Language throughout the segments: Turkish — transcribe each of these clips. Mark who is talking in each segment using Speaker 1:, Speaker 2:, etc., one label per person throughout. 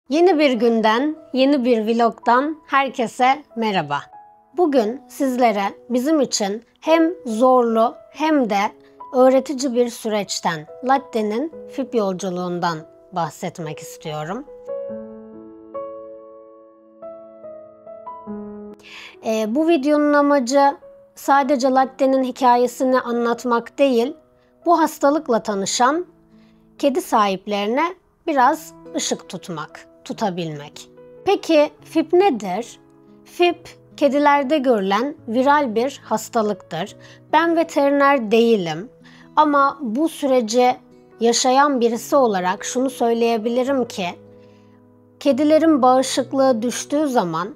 Speaker 1: Yeni bir günden, yeni bir vlogdan herkese merhaba. Bugün sizlere bizim için hem zorlu hem de öğretici bir süreçten, latte'nin FİP yolculuğundan bahsetmek istiyorum. Bu videonun amacı sadece latte'nin hikayesini anlatmak değil, bu hastalıkla tanışan kedi sahiplerine biraz ışık tutabilmek. Peki FİP nedir? FİP, kedilerde görülen viral bir hastalıktır. Ben veteriner değilim ama bu süreci yaşayan birisi olarak şunu söyleyebilirim ki, kedilerin bağışıklığı düştüğü zaman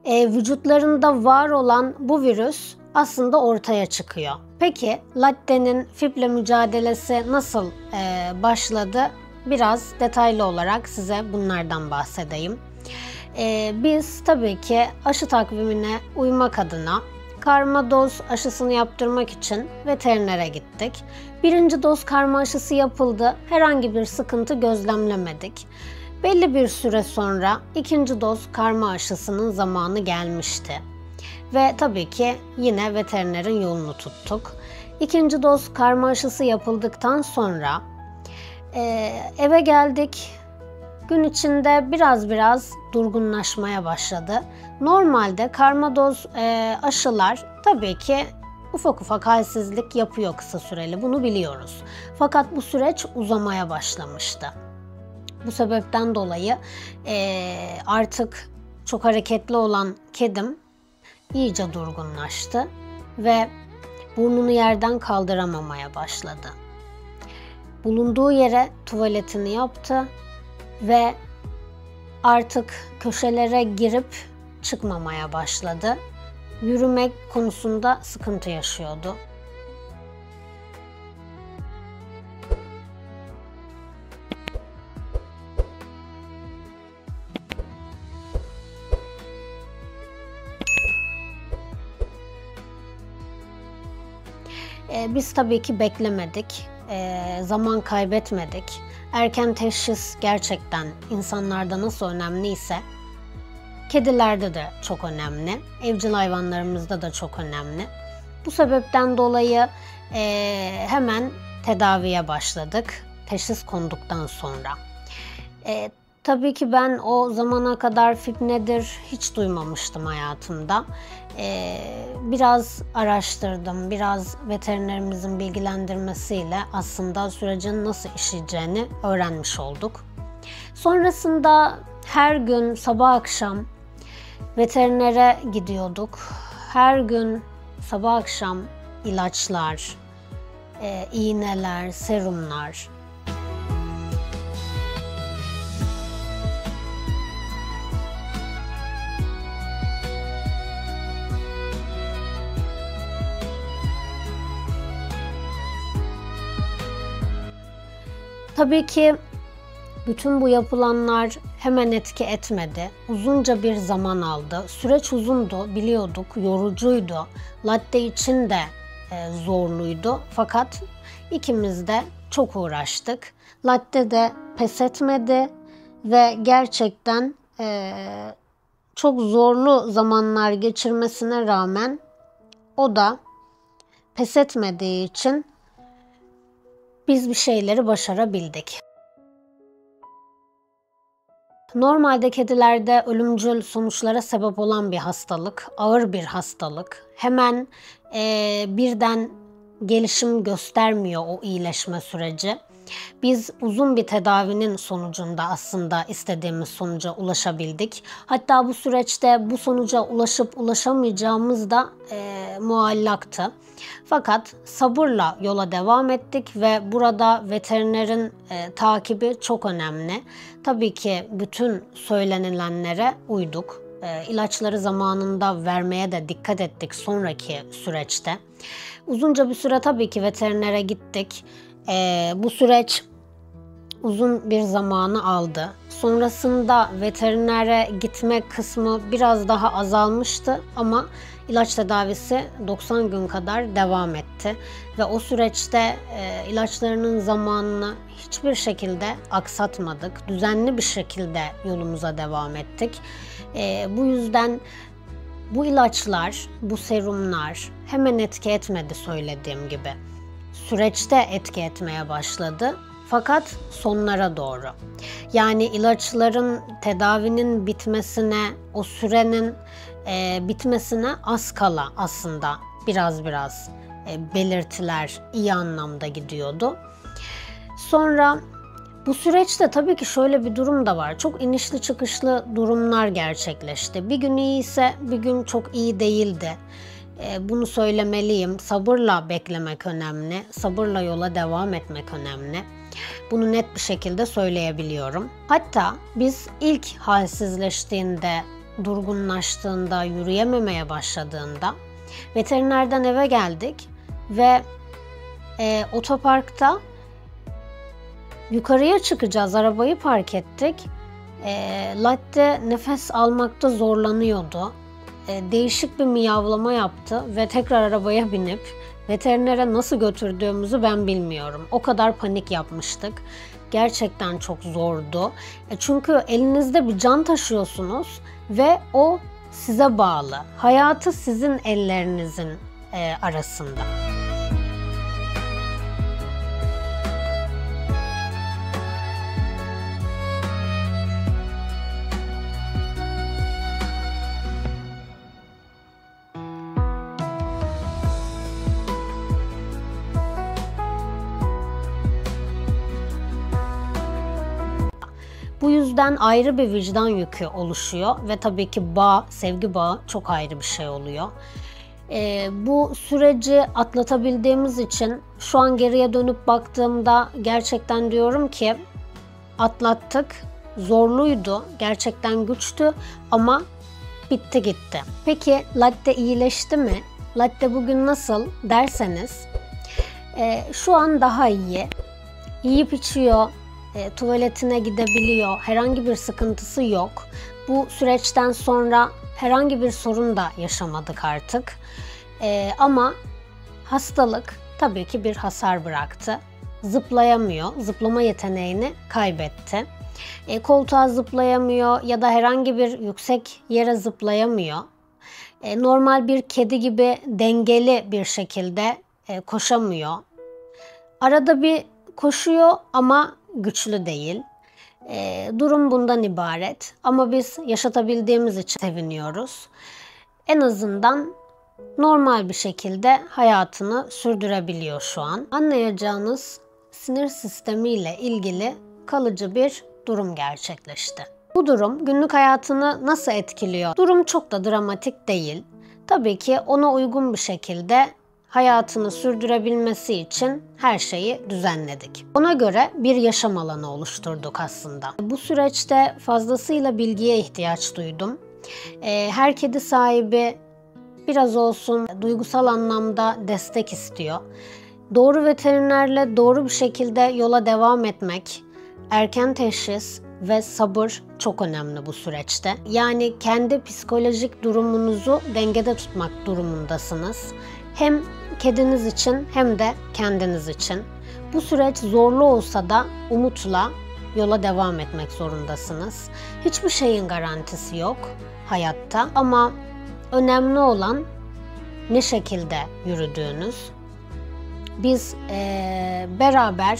Speaker 1: vücutlarında var olan bu virüs aslında ortaya çıkıyor. Peki latte'nin FİP'le mücadelesi nasıl başladı? Biraz detaylı olarak size bunlardan bahsedeyim. Biz tabii ki aşı takvimine uymak adına karma doz aşısını yaptırmak için veterinere gittik. Birinci doz karma aşısı yapıldı. Herhangi bir sıkıntı gözlemlemedik. Belli bir süre sonra ikinci doz karma aşısının zamanı gelmişti. Ve tabii ki yine veterinerin yolunu tuttuk. İkinci doz karma aşısı yapıldıktan sonra eve geldik. Gün içinde biraz durgunlaşmaya başladı. Normalde karma doz aşılar tabii ki ufak halsizlik yapıyor kısa süreli, bunu biliyoruz. Fakat bu süreç uzamaya başlamıştı. Bu sebepten dolayı artık çok hareketli olan kedim iyice durgunlaştı ve burnunu yerden kaldıramamaya başladı. Bulunduğu yere tuvaletini yaptı ve artık köşelere girip çıkmamaya başladı. Yürümek konusunda sıkıntı yaşıyordu. Biz tabii ki beklemedik, zaman kaybetmedik. Erken teşhis gerçekten insanlarda nasıl önemliyse, kedilerde de çok önemli, evcil hayvanlarımızda da çok önemli. Bu sebepten dolayı hemen tedaviye başladık, teşhis konduktan sonra. Tabii ki ben o zamana kadar FİP nedir hiç duymamıştım hayatımda. Biraz araştırdım, biraz veterinerimizin bilgilendirmesiyle aslında sürecin nasıl işleyeceğini öğrenmiş olduk. Sonrasında her gün sabah akşam veterinere gidiyorduk. Her gün sabah akşam ilaçlar, iğneler, serumlar. Tabii ki bütün bu yapılanlar hemen etki etmedi. Uzunca bir zaman aldı. Süreç uzundu, biliyorduk, yorucuydu. Latte için de zorluydu. Fakat ikimiz de çok uğraştık. Latte de pes etmedi ve gerçekten çok zorlu zamanlar geçirmesine rağmen o da pes etmediği için biz bir şeyleri başarabildik. Normalde kedilerde ölümcül sonuçlara sebep olan bir hastalık, ağır bir hastalık. Hemen birden gelişim göstermiyor o iyileşme süreci. Biz uzun bir tedavinin sonucunda aslında istediğimiz sonuca ulaşabildik. Hatta bu süreçte bu sonuca ulaşıp ulaşamayacağımız da muallaktı. Fakat sabırla yola devam ettik ve burada veterinerin takibi çok önemli. Tabii ki bütün söylenilenlere uyduk. İlaçları zamanında vermeye de dikkat ettik sonraki süreçte. Uzunca bir süre tabii ki veterinere gittik. Bu süreç uzun bir zamanı aldı. Sonrasında veterinere gitme kısmı biraz daha azalmıştı ama ilaç tedavisi 90 gün kadar devam etti. Ve o süreçte ilaçlarının zamanını hiçbir şekilde aksatmadık. Düzenli bir şekilde yolumuza devam ettik. Bu yüzden bu ilaçlar, bu serumlar hemen etki etmedi söylediğim gibi. Süreçte etki etmeye başladı. Fakat sonlara doğru. Yani ilaçların tedavinin bitmesine, o sürenin bitmesine az kala aslında biraz belirtiler iyi anlamda gidiyordu. Sonra bu süreçte tabii ki şöyle bir durum da var. Çok inişli çıkışlı durumlar gerçekleşti. Bir gün iyi ise bir gün çok iyi değildi. Bunu söylemeliyim. Sabırla beklemek önemli. Sabırla yola devam etmek önemli. Bunu net bir şekilde söyleyebiliyorum. Hatta biz ilk halsizleştiğinde, durgunlaştığında, yürüyememeye başladığında veterinerden eve geldik ve otoparkta yukarıya çıkacağız, arabayı park ettik. Latte nefes almakta zorlanıyordu. Değişik bir miyavlama yaptı ve tekrar arabaya binip veterinere nasıl götürdüğümüzü ben bilmiyorum. O kadar panik yapmıştık. Gerçekten çok zordu. Çünkü elinizde bir can taşıyorsunuz ve o size bağlı. Hayatı sizin ellerinizin arasında. Bu yüzden ayrı bir vicdan yükü oluşuyor ve tabii ki bağ, sevgi bağı çok ayrı bir şey oluyor. Bu süreci atlatabildiğimiz için şu an geriye dönüp baktığımda gerçekten diyorum ki atlattık. Zorluydu, gerçekten güçtü ama bitti gitti. Peki Latte iyileşti mi? Latte bugün nasıl derseniz şu an daha iyi. Yiyip içiyor. Tuvaletine gidebiliyor. Herhangi bir sıkıntısı yok. Bu süreçten sonra herhangi bir sorun da yaşamadık artık. Ama hastalık tabii ki bir hasar bıraktı. Zıplayamıyor. Zıplama yeteneğini kaybetti. Koltuğa zıplayamıyor ya da herhangi bir yüksek yere zıplayamıyor. Normal bir kedi gibi dengeli bir şekilde koşamıyor. Arada bir koşuyor ama güçlü değil. Durum bundan ibaret. Ama biz yaşatabildiğimiz için seviniyoruz. En azından normal bir şekilde hayatını sürdürebiliyor şu an. Anlayacağınız sinir sistemiyle ilgili kalıcı bir durum gerçekleşti. Bu durum günlük hayatını nasıl etkiliyor? Durum çok da dramatik değil. Tabii ki ona uygun bir şekilde hayatını sürdürebilmesi için her şeyi düzenledik. Ona göre bir yaşam alanı oluşturduk aslında. Bu süreçte fazlasıyla bilgiye ihtiyaç duydum. Her kedi sahibi biraz olsun duygusal anlamda destek istiyor. Doğru veterinerle doğru bir şekilde yola devam etmek, erken teşhis ve sabır çok önemli bu süreçte. Yani kendi psikolojik durumunuzu dengede tutmak durumundasınız. Hem kediniz için hem de kendiniz için. Bu süreç zorlu olsa da umutla yola devam etmek zorundasınız. Hiçbir şeyin garantisi yok hayatta ama önemli olan ne şekilde yürüdüğünüz. Biz beraber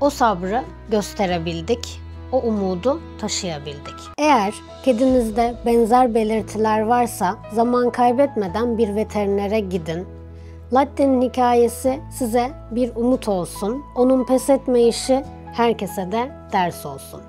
Speaker 1: o sabrı gösterebildik, o umudu taşıyabildik. Eğer kedinizde benzer belirtiler varsa zaman kaybetmeden bir veterinere gidin. Latte'nin hikayesi size bir umut olsun. Onun pes etmeyişi herkese de ders olsun.